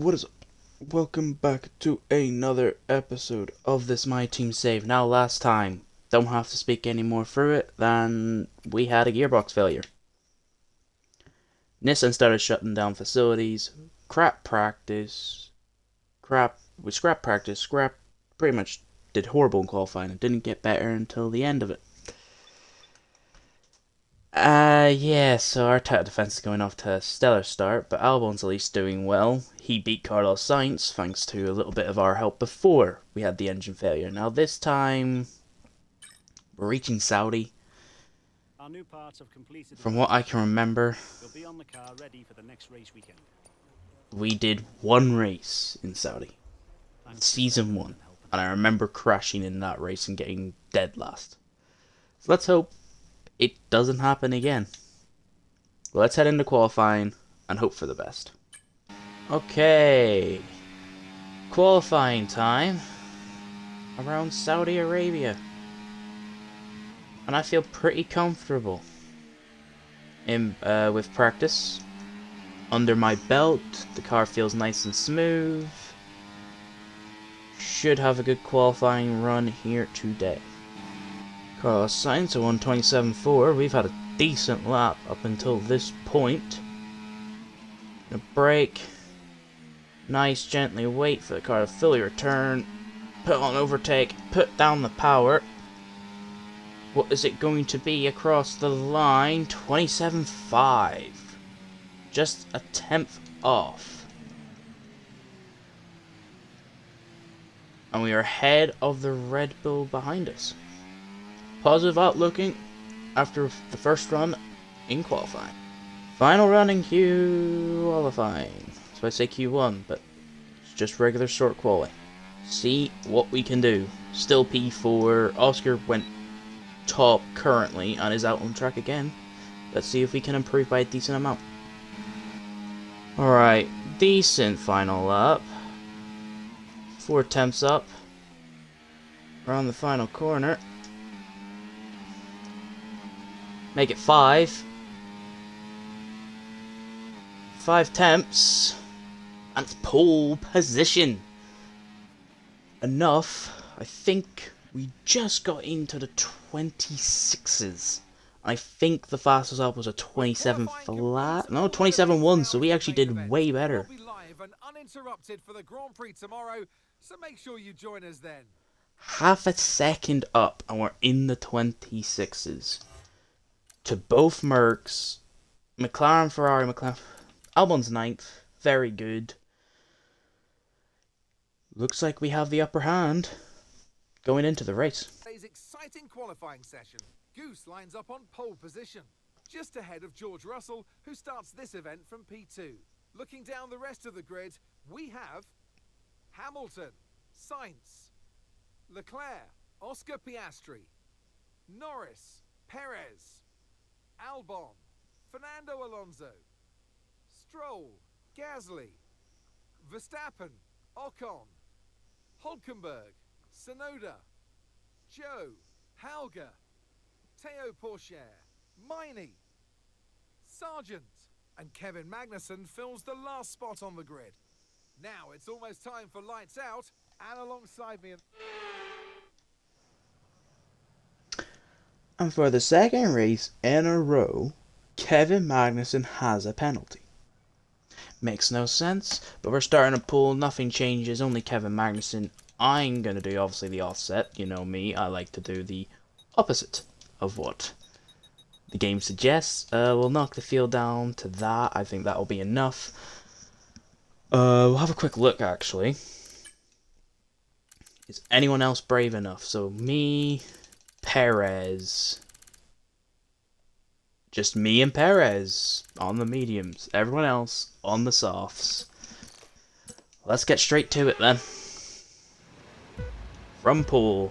What is up? Welcome back to another episode of this My Team Save. Now last time, don't have to speak any more through it than we had a gearbox failure. Nissan started shutting down facilities, scrap practice, pretty much did horrible in qualifying and didn't get better until the end of it. So our attack defense is going off to a stellar start, but Albon's at least doing well. He beat Carlos Sainz thanks to a little bit of our help before we had the engine failure. Now this time, we're reaching Saudi. From what I can remember, we did one race in Saudi, Season 1, and I remember crashing in that race and getting dead last. So let's hope it doesn't happen again. Let's head into qualifying and hope for the best. Okay. Qualifying time around Saudi Arabia. And I feel pretty comfortable with practice. Under my belt, the car feels nice and smooth. Should have a good qualifying run here today. Carlos Sainz at 1:27.4. We've had a decent lap up until this point. Gonna brake. Nice, gently wait for the car to fully return. Put on overtake. Put down the power. What is it going to be across the line? 27.5. Just a tenth off. And we are ahead of the Red Bull behind us. Positive outlooking after the first run in qualifying. Final run in qualifying. So I say Q1, but it's just regular short qualifying. See what we can do. Still P4. Oscar went top currently and is out on track again. Let's see if we can improve by a decent amount. Alright, decent final lap. 4 attempts up. Around the final corner. Make it 5. 5 attempts. And it's pole position. Enough. I think we just got into the 26s. I think the fastest lap was a 27 flat. No, 27.1, so we actually did way better. We'll be live and uninterrupted for the Grand Prix tomorrow, so make sure you join us then. Half a second up and we're in the 26s. To both Mercs, McLaren, Ferrari, Albon's 9th, very good. Looks like we have the upper hand going into the race. Today's exciting qualifying session. Goose lines up on pole position, just ahead of George Russell, who starts this event from P2. Looking down the rest of the grid, we have Hamilton, Sainz, Leclerc, Oscar Piastri, Norris, Perez, Albon, Fernando Alonso, Stroll, Gasly, Verstappen, Ocon, Hulkenberg, Tsunoda, Joe, Hauger, Teo Pourchaire, Miney, Sargent, and Kevin Magnussen fills the last spot on the grid. Now it's almost time for lights out, and alongside me... And for the second race in a row, Kevin Magnussen has a penalty. Makes no sense, but we're starting a pool, nothing changes, only Kevin Magnussen. I'm going to do obviously the offset, you know me, I like to do the opposite of what the game suggests. We'll knock the field down to that, I think that'll be enough. We'll have a quick look actually. Is anyone else brave enough? So me, Perez. Just me and Perez on the mediums. Everyone else on the softs. Let's get straight to it then. From pole.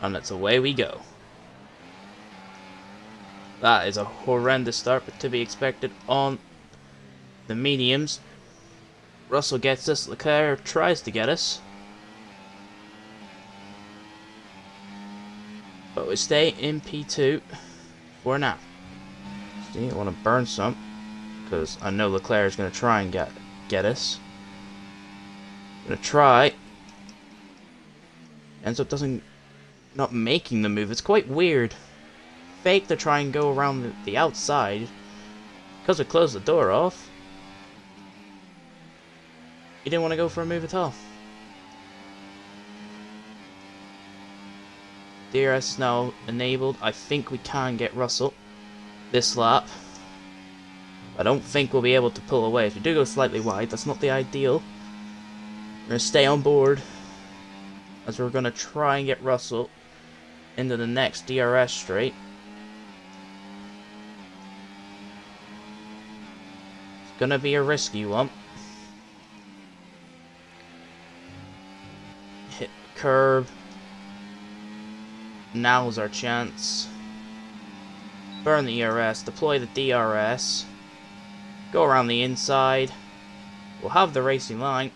And it's away we go. That is a horrendous start, but to be expected on the mediums. Russell gets us. Leclerc tries to get us. But we stay in P2 for now. safety. I want to burn some, because I know Leclerc is going to try and get us. Going to try. Ends up not making the move. It's quite weird. Fake to try and go around the outside, because we closed the door off. He didn't want to go for a move at all. DRS is now enabled. I think we can get Russell this lap. I don't think we'll be able to pull away. If we do go slightly wide, that's not the ideal. We're going to stay on board, as we're going to try and get Russell into the next DRS straight. It's going to be a risky one. Hit the curb. Now's our chance. Burn the ERS, deploy the DRS, go around the inside. We'll have the racing line.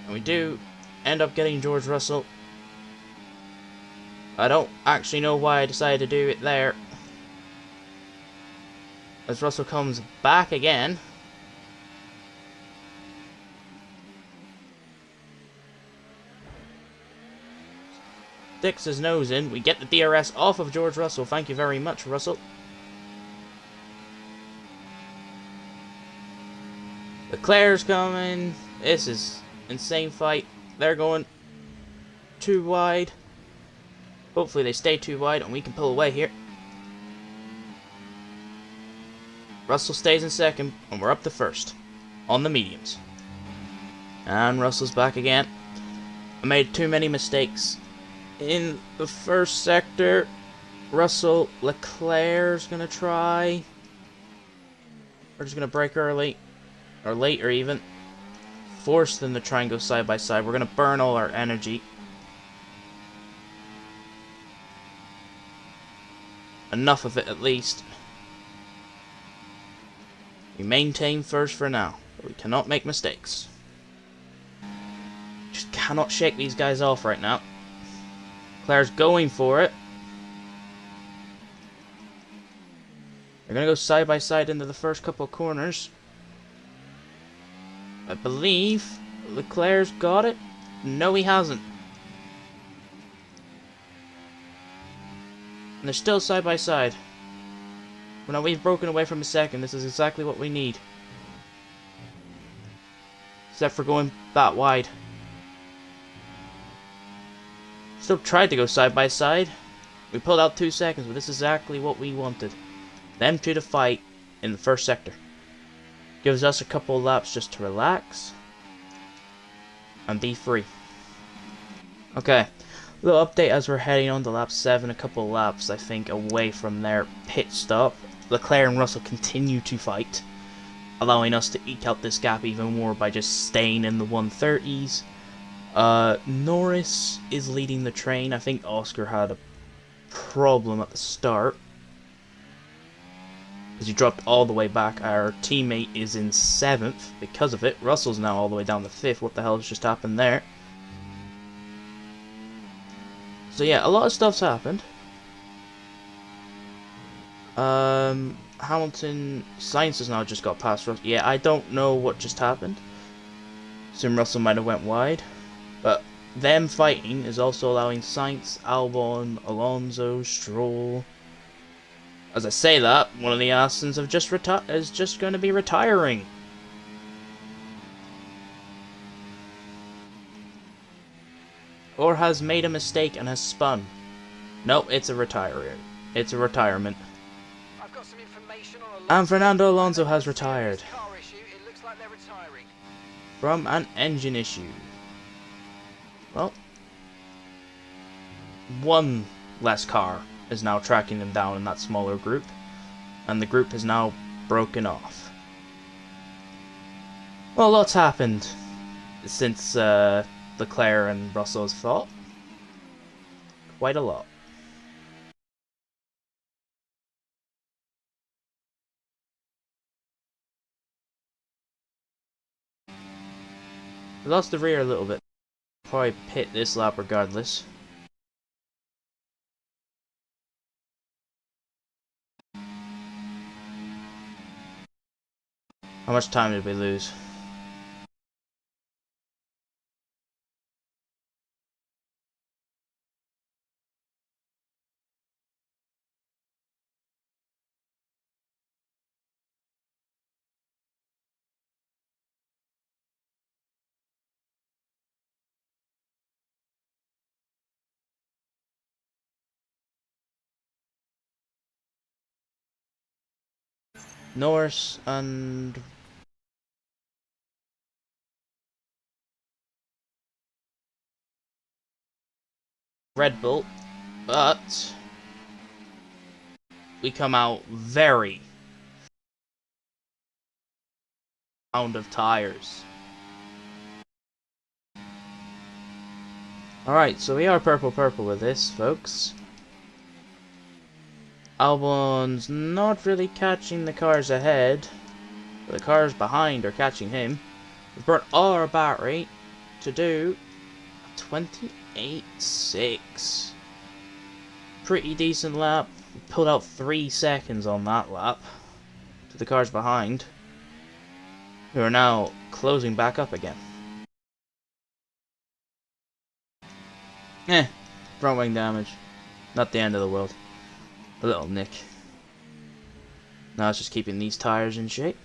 And we do end up getting George Russell. I don't actually know why I decided to do it there, as Russell comes back again. Sticks his nose in. We get the DRS off of George Russell. Thank you very much, Russell. Leclerc's coming. This is insane fight. They're going too wide. Hopefully they stay too wide and we can pull away here. Russell stays in second and we're up to first on the mediums. And Russell's back again. I made too many mistakes in the first sector. Russell, Leclerc's gonna try. We're just gonna brake early, or later even. Force them to try and go side by side. We're gonna burn all our energy. Enough of it at least. We maintain first for now, but we cannot make mistakes. Just cannot shake these guys off right now. Claire's going for it. They're going to go side by side into the first couple of corners. I believe Leclerc's got it. No, he hasn't. And they're still side by side. Well, now we've broken away from a second. This is exactly what we need. Except for going that wide. Still tried to go side by side. We pulled out 2 seconds, but this is exactly what we wanted. Them two to fight in the first sector. Gives us a couple of laps just to relax. And be free. Okay. Little update as we're heading on to lap 7. A couple of laps, I think, away from their pit stop. Leclerc and Russell continue to fight, allowing us to eke out this gap even more by just staying in the 130s. Norris is leading the train. I think Oscar had a problem at the start, because he dropped all the way back. Our teammate is in 7th because of it. Russell's now all the way down to 5th. What the hell has just happened there? So yeah, a lot of stuff's happened. Hamilton, Sainz has now just got past Russell. Yeah, I don't know what just happened. Assume Russell might have went wide. But them fighting is also allowing Sainz, Albon, Alonso, Stroll. As I say that, one of the Astons is just going to be retiring. Or has made a mistake and has spun. No, it's a retirement. It's a retirement. I've got some information on And Fernando Alonso has retired. car issue. It looks like they're retiring. From an engine issue. Well, one less car is now tracking them down in that smaller group, and the group is now broken off. Well, lots happened since Leclerc and Russell's fought. Quite a lot. We lost the rear a little bit. Probably pit this lap regardless. How much time did we lose? Norris and Red Bull, but we come out very round of tires. Alright, so we are purple with this, folks. Albon's not really catching the cars ahead, but the cars behind are catching him. We've burnt all our battery to do 28.6. Pretty decent lap. We pulled out 3 seconds on that lap to the cars behind, who are now closing back up again. Front wing damage. Not the end of the world. A little nick. Now it's just keeping these tires in shape.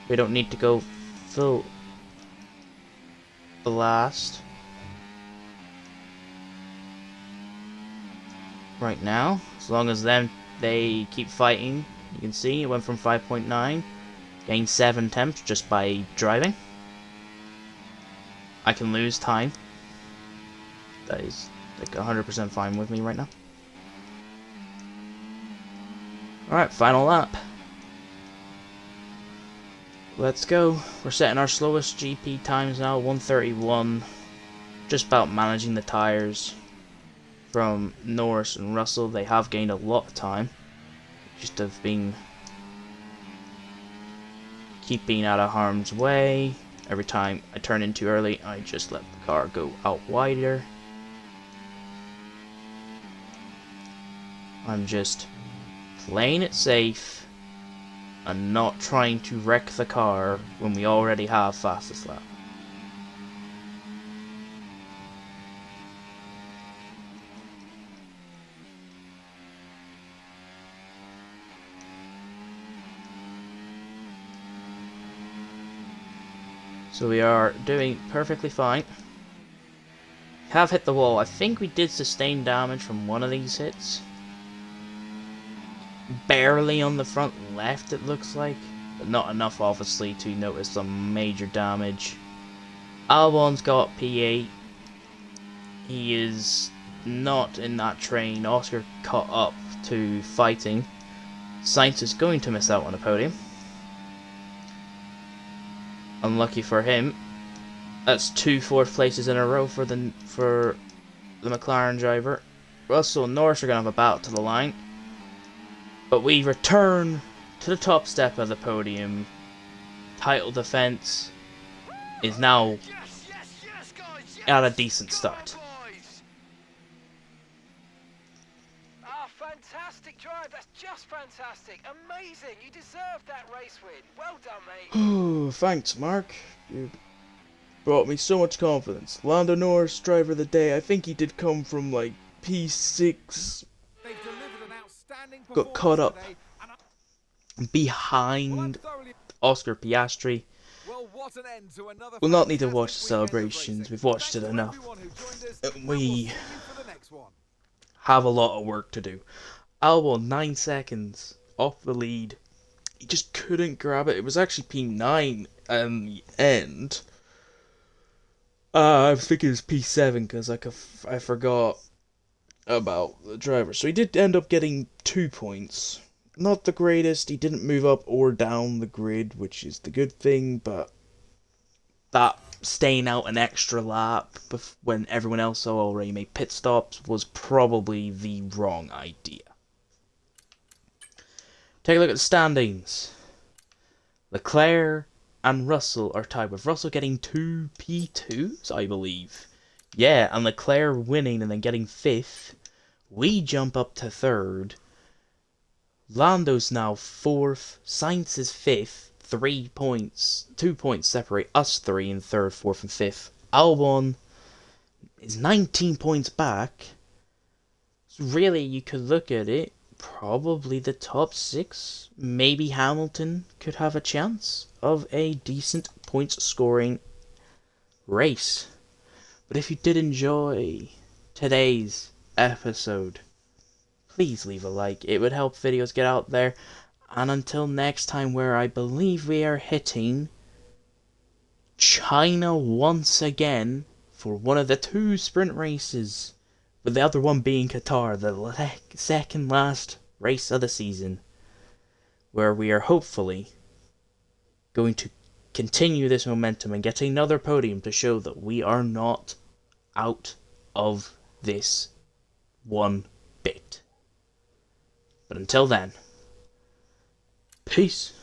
We don't need to go full blast right now, as long as they keep fighting. You can see it went from 5.9, gained 7 temps just by driving. I can lose time. That is like 100% fine with me right now. Alright, final lap. Let's go. We're setting our slowest GP times now, 1:31. Just about managing the tires from Norris and Russell. They have gained a lot of time. Just have been keeping out of harm's way. Every time I turn in too early, I just let the car go out wider. I'm just playing it safe and not trying to wreck the car when we already have fastest lap. So we are doing perfectly fine. Have hit the wall. I think we did sustain damage from one of these hits. Barely on the front left, it looks like, but not enough obviously to notice some major damage. Albon's got P8. He is not in that train. Oscar caught up to fighting. Sainz is going to miss out on a podium. Unlucky for him. That's 2 fourth places in a row for the McLaren driver. Russell and Norris are going to have a battle to the line. But we return to the top step of the podium. Title defense is now at a decent start. Fantastic drive. That's just fantastic. Amazing. You deserve that race win. Well done, mate. Oh, thanks, Mark. You brought me so much confidence. Lando Norris, driver of the day. I think he did come from like P6. Got caught up behind Oscar Piastri. We'll not need to watch the celebrations. We've watched it enough. We have a lot of work to do. Albon 9 seconds off the lead. He just couldn't grab it. It was actually P9 in the end. I was thinking it was P7 because I forgot about the driver. So he did end up getting 2 points. Not the greatest. He didn't move up or down the grid, which is the good thing, but that staying out an extra lap when everyone else already made pit stops was probably the wrong idea. Take a look at the standings. Leclerc and Russell are tied, with Russell getting 2 P2s, I believe. Yeah, and Leclerc winning and then getting 5th. We jump up to 3rd. Lando's now 4th, Sainz is 5th, 3 points. 2 points separate us three in 3rd, 4th, and 5th. Albon is 19 points back. So really, you could look at it, probably the top 6. Maybe Hamilton could have a chance of a decent points scoring race. But if you did enjoy today's episode, please leave a like. It would help videos get out there. And until next time, where I believe we are hitting China once again for one of the 2 sprint races, with the other one being Qatar, the second last race of the season, where we are hopefully going to continue this momentum and get another podium to show that we are not out of this one bit. But until then, peace.